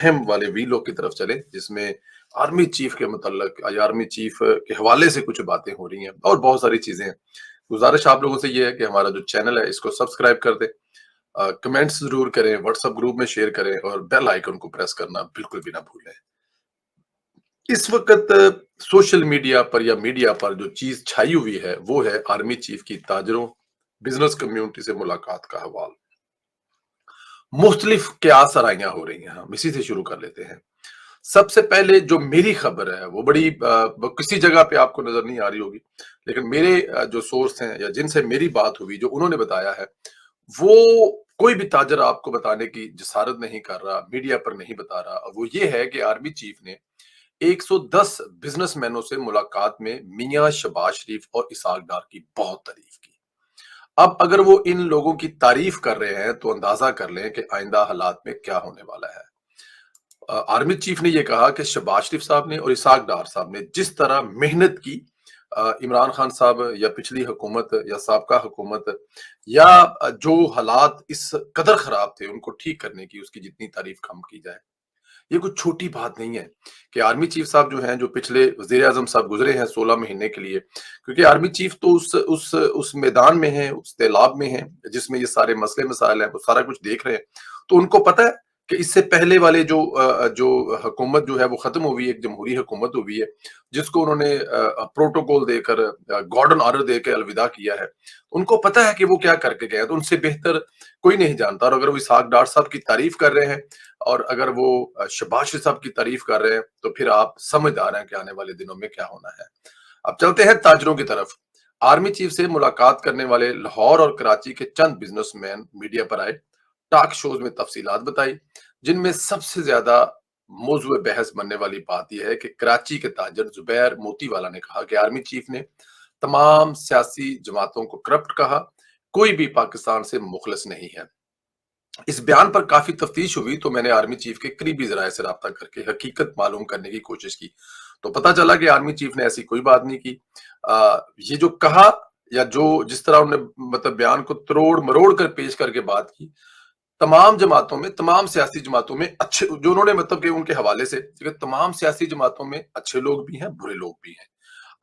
अहम वाले वीलों की तरफ चले, जिसमें आर्मी चीफ के मुतल्लक या आर्मी चीफ के हवाले से कुछ बातें हो रही हैं और बहुत सारी चीजें हैं। गुजारिश आप लोगों से ये है कि हमारा जो चैनल है इसको सब्सक्राइब कर दें, कमेंट्स जरूर करें, व्हाट्सएप ग्रुप में शेयर करें और बेल आइकन को प्रेस करना बिल्कुल भी ना भूलें। इस वक्त सोशल मीडिया पर या मीडिया पर जो चीज छाई हुई है वो है आर्मी चीफ की ताजरों, बिजनेस कम्युनिटी से मुलाकात का हवाल। मुख्तलिफ क्या सराहियां हो रही हैं, हम इसी से शुरू कर लेते हैं। सबसे पहले जो मेरी खबर है वो बड़ी किसी जगह पे आपको नजर नहीं आ रही होगी, लेकिन मेरे जो सोर्स हैं या जिनसे मेरी बात हुई, जो उन्होंने बताया है, वो कोई भी ताजर आपको बताने की जसारत नहीं कर रहा, मीडिया पर नहीं बता रहा। वो ये है कि आर्मी चीफ ने 110 बिजनेसमैनों से मुलाकात में मियां शबाज शरीफ और इसाक डार की बहुत तारीफ की। अब अगर वो इन लोगों की तारीफ कर रहे हैं तो अंदाजा कर लें कि आइंदा हालात में क्या होने वाला है। आर्मी चीफ ने यह कहा कि शहबाज शरीफ साहब ने और इसाक डार साहब ने जिस तरह मेहनत की, इमरान खान साहब या पिछली हुकूमत या साबका हुकूमत या जो हालात इस कदर खराब थे उनको ठीक करने की, उसकी जितनी तारीफ कम की जाए। ये कुछ छोटी बात नहीं है कि आर्मी चीफ साहब जो हैं, जो पिछले वजीर आजम साहब गुजरे हैं 16 महीने के लिए, क्योंकि आर्मी चीफ तो उस मैदान में है, उस तैलाब में है जिसमें ये सारे मसले मसाइल हैं, वो सारा कुछ देख रहे हैं। तो उनको पता है कि इससे पहले वाले जो हुकूमत जो है वो खत्म हुई है, एक जमहूरी हुकूमत हुई है जिसको उन्होंने प्रोटोकॉल देकर, गॉर्डन ऑर्डर देकर अलविदा किया है। उनको पता है कि वो क्या करके गए, तो उनसे बेहतर कोई नहीं जानता। और अगर वो इसहाक डार साहब की तारीफ कर रहे हैं और अगर वो शहबाज शरीफ साहब की तारीफ कर रहे हैं, तो फिर आप समझ आ रहे हैं कि आने वाले दिनों में क्या होना है। अब चलते हैं ताजरों की तरफ। आर्मी चीफ से मुलाकात करने वाले लाहौर और कराची के चंद बिजनेसमैन मीडिया पर आए, टॉक शोज में तफसीलात बताई, जिनमें सबसे ज्यादा मौजूद बहस बनने वाली बात यह है कि कराची के ताजर जुबैर मोतीवाला ने कहा कि आर्मी चीफ ने तमाम सियासी जमातों को करप्ट कहा, कोई भी पाकिस्तान से मुखलिस नहीं है। इस बयान पर काफी तफ्तीश हुई तो मैंने आर्मी चीफ के करीबी जराये से राब्ता करके हकीकत मालूम करने की कोशिश की, तो पता चला कि आर्मी चीफ ने ऐसी कोई बात नहीं की। ये जो कहा या जो जिस तरह उन्होंने मतलब बयान को तरोड़ मरोड़ कर पेश करके बात की, तमाम जमातों में, तमाम सियासी जमातों में अच्छे जो उन्होंने मतलब कि उनके हवाले से तमाम सियासी जमातों में अच्छे लोग भी हैं, बुरे लोग भी हैं।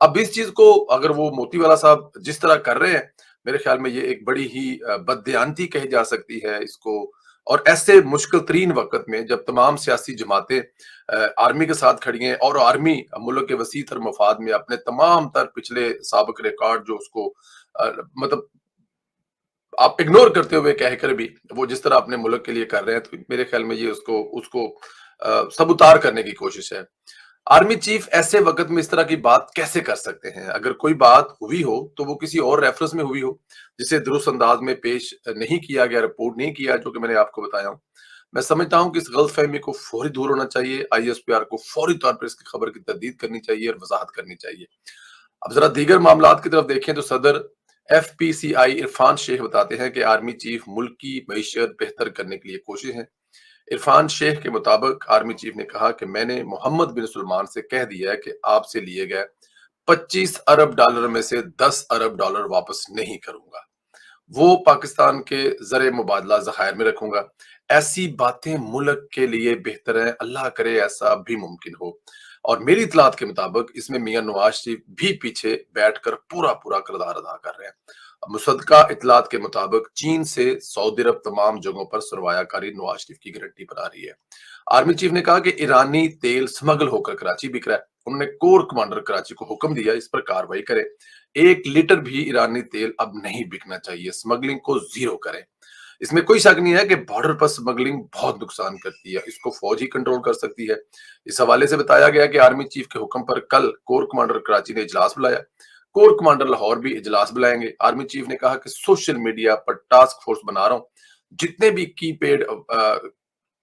अब इस चीज को अगर वो मोतीवाला साहब जिस तरह कर रहे हैं, मेरे ख्याल में ये एक बड़ी ही बददियानती कही जा सकती है इसको। और ऐसे मुश्किल तरीन वक्त में जब तमाम सियासी जमातें आर्मी के साथ खड़ी हैं और आर्मी मुल्क के वसी तर मफाद में अपने तमाम तर पिछले साबिक रिकॉर्ड जो उसको मतलब आप इग्नोर करते हुए कहकर भी वो जिस तरह अपने मुल्क के लिए कर रहे हैं, तो मेरे ख्याल में ये उसको उसको सबूतार करने की कोशिश है। आर्मी चीफ ऐसे वक्त में इस तरह की बात कैसे कर सकते हैं? अगर कोई बात हुई हो तो वो किसी और रेफरेंस में हुई हो, जिसे दुरुस्त अंदाज में पेश नहीं किया गया, रिपोर्ट नहीं किया, जो कि मैंने आपको बताया हूं। मैं समझता हूं कि इस गलतफहमी को फौरी दूर होना चाहिए, आईएसपीआर को फौरी तौर पर इसकी खबर की तस्दीद करनी चाहिए और वजाहत करनी चाहिए। अब जरा दीगर मामलात की तरफ देखें तो सदर एफपीसीआई इरफान शेख बताते हैं कि आर्मी चीफ मुल्क की मईशत बेहतर करने के लिए कोशिश है। इरफान शेख के मुताबिक आर्मी चीफ ने कहा कि मैंने मोहम्मद बिन सलमान से कह दिया है कि आपसे लिए गए 25 अरब डॉलर में से 10 अरब डॉलर वापस नहीं करूंगा, वो पाकिस्तान के जर मुबादला जखायर में रखूंगा। ऐसी बातें मुल्क के लिए बेहतर है, अल्लाह करे ऐसा भी मुमकिन हो। और मेरी इतलात के मुताबिक इसमें मियां नवाज शरीफ भी पीछे बैठकर पूरा पूरा किरदार अदा कर रहे हैं। मुसद्दका इतलात के मुताबिक चीन से सऊदी अरब तमाम जगहों पर सरमायाकारी नवाज शरीफ की गारंटी पर आ रही है। आर्मी चीफ ने कहा कि ईरानी तेल स्मगल होकर कराची बिक रहा है। उन्होंने कोर कमांडर कराची को हुक्म दिया इस पर कार्रवाई करे, 1 लीटर भी ईरानी तेल अब नहीं बिकना चाहिए, स्मगलिंग को जीरो करें। इसमें कोई शक नहीं है कि बॉर्डर पर स्मगलिंग बहुत नुकसान करती है, इसको फौज ही कंट्रोल कर सकती है। इस हवाले से बताया गया कि आर्मी चीफ के हुक्म पर कल कोर कमांडर कराची ने इजलास बुलाया, कोर कमांडर लाहौर भी इजलास बुलाएंगे। आर्मी चीफ ने कहा कि सोशल मीडिया पर टास्क फोर्स बना रहा हूं, जितने भी की पेड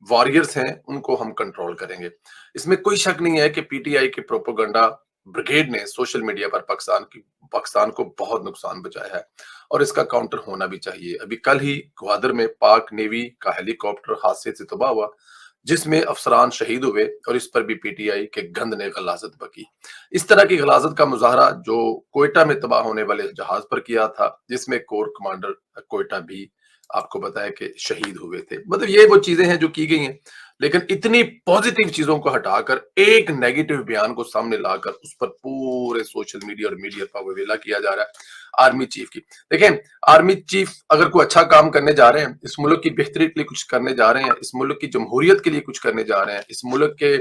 वॉरियर्स हैं उनको हम कंट्रोल करेंगे। इसमें कोई शक नहीं है कि पीटीआई के प्रोपोगंडा ब्रिगेड ने सोशल मीडिया पर पाकिस्तान को बहुत नुकसान पहुंचाया है और इसका काउंटर होना भी चाहिए। अभी कल ही ग्वादर में पाक नेवी का हेलीकॉप्टर हादसे से तबाह हुआ, जिसमें अफसरान शहीद हुए और इस पर भी पीटीआई के गंद ने गलाजत बकी। इस तरह की गलाजत का मुजाहरा जो कोयटा में तबाह होने वाले जहाज पर किया था, जिसमें कोर कमांडर कोयटा भी आपको बताया कि शहीद हुए थे। मतलब ये वो चीजें हैं जो की गई हैं, लेकिन इतनी पॉजिटिव चीजों को हटाकर एक नेगेटिव बयान को सामने लाकर उस पर पूरे सोशल मीडिया और मीडिया पर वेला किया जा रहा है आर्मी चीफ की। देखें, आर्मी चीफ अगर कोई अच्छा काम करने जा रहे हैं, इस मुल्क की बेहतरी के लिए कुछ करने जा रहे हैं, इस मुल्क की जमहूरियत के लिए कुछ करने जा रहे हैं, इस मुल्क के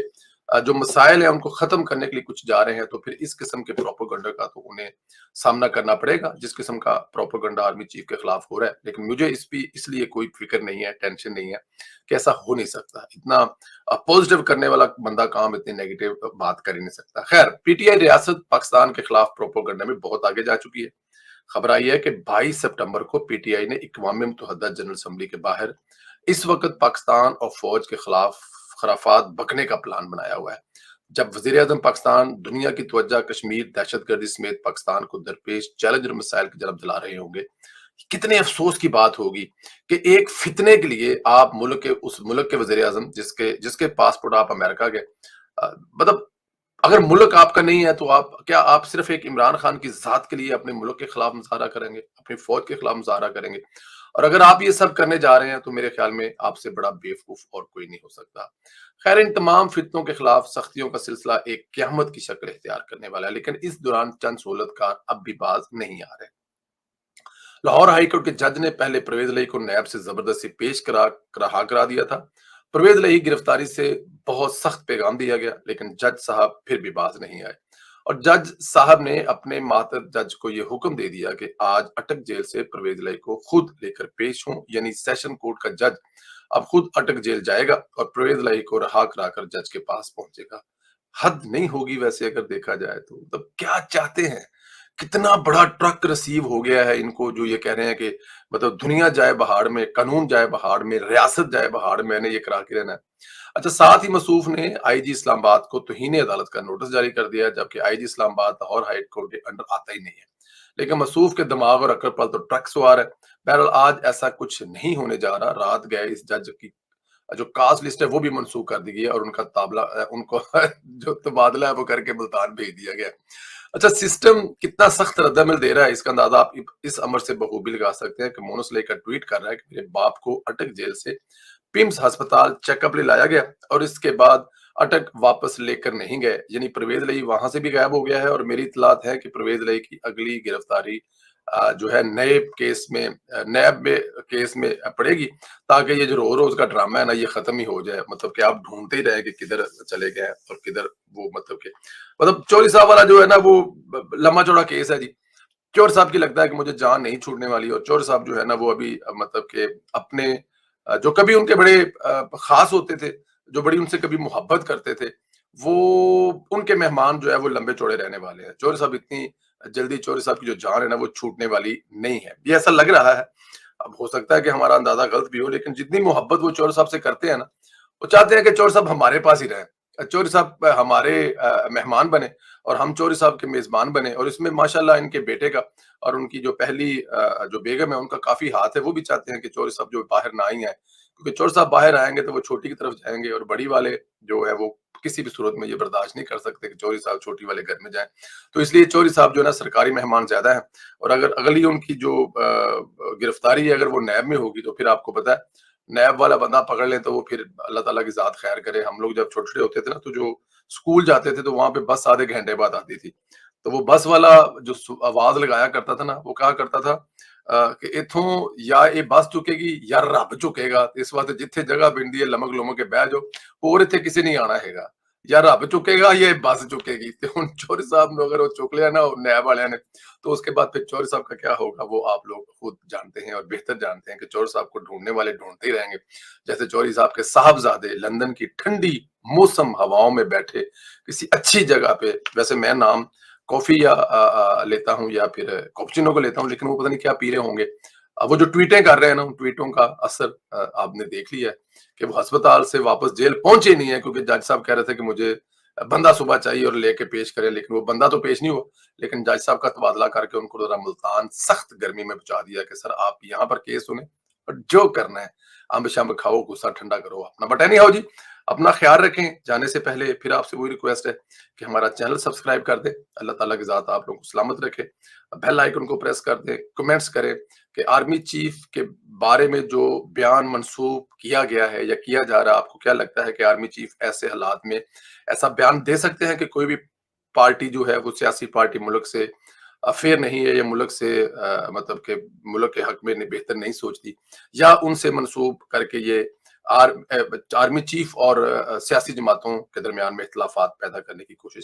जो मसाइल हैं उनको खत्म करने के लिए कुछ जा रहे हैं, तो फिर इस किस्म के प्रोपेगेंडा का तो उन्हें सामना करना पड़ेगा जिस किस्म का प्रोपेगेंडा आर्मी चीफ के खिलाफ हो रहा है। लेकिन मुझे इसलिए कोई फिक्र नहीं है, टेंशन नहीं है कि ऐसा हो नहीं सकता। इतना पॉजिटिव करने वाला बंदा काम इतनी नेगेटिव बात कर ही नहीं सकता। खैर, पीटीआई रियासत पाकिस्तान के खिलाफ प्रोपेगेंडा में बहुत आगे जा चुकी है। खबर आई है कि 22 सितंबर को पीटीआई ने अक़वाम मुत्तहिदा जनरल असेंबली के बाहर इस वक्त पाकिस्तान और फौज के खिलाफ खराफात बकने का प्लान बनाया हुआ है। जब वजीर आजम पाकिस्तान दुनिया की तवज्जो कश्मीर, दहशतगर्दी समेत पाकिस्तान को दरपेश चैलेंज और मसाइल की तरफ दिला रहे होंगे, कितने अफसोस की बात होगी कि एक फितने के लिए आप उस मुल्क के वजीर आजम जिसके जिसके पासपोर्ट आप अमेरिका के मतलब अगर मुल्क आपका नहीं है तो आप सिर्फ एक इमरान खान की जात के लिए अपने मुल्क के खिलाफ मुजाहरा करेंगे, अपनी फौज के खिलाफ मुजाहरा करेंगे? और अगर आप ये सब करने जा रहे हैं तो मेरे ख्याल में आपसे बड़ा बेवकूफ और कोई नहीं हो सकता। खैर, इन तमाम फितनों के खिलाफ सख्तियों का सिलसिला एक क़यामत की शक्ल इख्तियार करने वाला है, लेकिन इस दौरान चंद सहूलतकार अब भी बाज नहीं आ रहे। लाहौर हाईकोर्ट के जज ने पहले परवेज लही को नैब से जबरदस्ती पेश रहा करा दिया था। परवेज लही गिरफ्तारी से बहुत सख्त पैगाम दिया गया, लेकिन जज साहब फिर भी बाज नहीं आए और जज साहब ने अपने मातर जज को यह हुक्म दे दिया कि आज अटक जेल से परवेज लही को खुद लेकर पेश हों, यानी सेशन कोर्ट का जज अब खुद अटक जेल जाएगा और परवेज लही को रहा कराकर जज के पास पहुंचेगा। हद नहीं होगी वैसे अगर देखा जाए तो, मतलब क्या चाहते हैं? कितना बड़ा ट्रक रिसीव हो गया है इनको, जो ये कह रहे हैं कि मतलब दुनिया जाए बहाड़ में, कानून जाए बहाड़ में, रियासत जाए बहाड़ में, मैंने ये करा के रहना है। अच्छा, साथ ही मसूफ ने आईजी इस्लामाबाद को तौहीन अदालत का नोटिस जारी कर दिया, जबकि IG Islamabad Lahore high court के अंडर आता ही नहीं है। लेकिन मसूफ के दिमाग और अकल पर तो ट्रक सवार है। बहरहाल, आज ऐसा कुछ नहीं होने जा रहा। रात गए इस जज की जो कास्ट लिस्ट है वो भी मनसूख कर दी गई है और उनका उनको जो तबादला है वो करके मुल्तान भेज दिया गया। अच्छा, सिस्टम कितना सख्त रद्दमल दे रहा है इसका अंदाजा आप इस अमर से बखूबी लगा सकते हैं कि मोनस लेकर ट्वीट कर रहा है कि मेरे बाप को अटक जेल से पिम्स अस्पताल चेकअप ले लाया गया और इसके बाद अटक वापस लेकर नहीं गए, यानी परवेज लही वहां से भी गायब हो गया है। और मेरी इतलात है कि परवेज लही की अगली गिरफ्तारी जो है नैब में केस में पड़ेगी, ताकि ये जो रोज का ड्रामा है ना ये खत्म ही हो जाए। मतलब कि आप ढूंढते ही रहे कि किधर चले गए और किधर वो मतलब चौधरी साहब वाला जो है ना वो लंबा चौड़ा केस है जी। चौधरी साहब की लगता है कि मुझे जान नहीं छूटने वाली और चौधरी साहब जो है ना वो अभी मतलब कि अपने जो कभी उनके बड़े खास होते थे, जो बड़ी उनसे कभी मोहब्बत करते थे, वो उनके मेहमान जो है वो लंबे चौड़े रहने वाले हैं। चौधरी साहब इतनी जल्दी चौधरी साहब की जो जान है ना वो छूटने वाली नहीं है, ये ऐसा लग रहा है। अब हो सकता है कि हमारा अंदाजा गलत भी हो, लेकिन जितनी मोहब्बत वो चौधरी साहब से करते हैं ना, वो चाहते हैं कि चौधरी साहब हमारे पास ही रहें, चौधरी साहब हमारे मेहमान बने और हम चौधरी साहब के मेजबान बने। और इसमें माशाल्लाह इनके बेटे का और उनकी जो पहली जो बेगम है उनका काफी हाथ है। वो भी चाहते हैं कि चौधरी साहब जो बाहर ना ही आए, क्योंकि चौधरी साहब बाहर आएंगे तो वो छोटी की तरफ जाएंगे और बड़ी वाले जो है वो किसी भी सूरत में ये बर्दाश्त नहीं कर सकते कि चौधरी साहब छोटी वाले घर में जाएं। तो इसलिए चौधरी साहब जो है ना सरकारी मेहमान ज्यादा है। और अगर अगली उनकी जो गिरफ्तारी है अगर वो नैब में होगी तो फिर आपको पता है नैब वाला बंदा पकड़ ले तो वो फिर अल्लाह ताला की जात खैर करे। हम लोग जब छोटे छोटे होते थे ना तो जो स्कूल जाते थे तो वहां पे बस आधे घंटे बाद आती थी, तो वो बस वाला जो आवाज लगाया करता था ना वो कहा करता था कि इथों या ये बस चुकेगी या रब चुकेगा, इस वास्ते जिथे जगह बिंदी है लमक लुमक के बह जाओ, और इथे किसी नहीं आना हैगा, या रब चुकेगा ये बस चुकेगी। तो हुण चौधरी साहब ने अगर वो चुक लिया ना नैब वाले ने, तो उसके बाद फिर चौधरी साहब का क्या होगा वो आप लोग खुद जानते हैं और बेहतर जानते हैं कि चौधरी साहब को ढूंढने वाले ढूंढते ही रहेंगे। जैसे चौधरी साहब के साहबजादे लंदन की ठंडी मौसम हवाओं में बैठे किसी अच्छी जगह पे, वैसे मैं नाम कॉफी या लेता हूँ या फिर कैपुचिनो को लेता हूँ, लेकिन वो पता नहीं क्या पी रहे होंगे। वो जो ट्वीटें कर रहे हैं ना उन ट्वीटों का असर आपने देख लिया है कि वो अस्पताल से वापस जेल पहुंचे नहीं है, क्योंकि जज साहब कह रहे थे कि मुझे बंदा सुबह चाहिए और लेके पेश करें, लेकिन वो बंदा तो पेश नहीं हुआ। लेकिन जज साहब का तबादला करके उनको जरा मुल्तान सख्त गर्मी में पहुंचा दिया कि सर आप यहाँ पर केस सुने और जो करना है अम्ब शम्ब खाओ, गुस्सा ठंडा करो अपना। बट एनी हाउ जी, اپنا خیال رکھیں. جانے سے پہلے پھر آپ سے وہی ریکویسٹ ہے کہ ہمارا چینل سبسکرائب کر دیں. اللہ تعالیٰ کی ذات آپ لوگوں کو سلامت رکھے. بیل آئیکن کو پریس کر دیں. کمنٹس کریں کہ آرمی چیف کے بارے میں جو بیان منسوب کیا گیا ہے یا کیا جا رہا ہے، آپ کو کیا لگتا ہے کہ آرمی چیف ایسے حالات میں ایسا بیان دے سکتے ہیں کہ کوئی بھی پارٹی جو ہے وہ سیاسی پارٹی ملک سے فیئر نہیں ہے یا ملک سے مطلب کہ ملک کے حق میں بہتر نہیں سوچتی، یا ان سے منسوب کر کے یہ آرمی چیف اور سیاسی جماعتوں کے درمیان میں اختلافات پیدا کرنے کی کوشش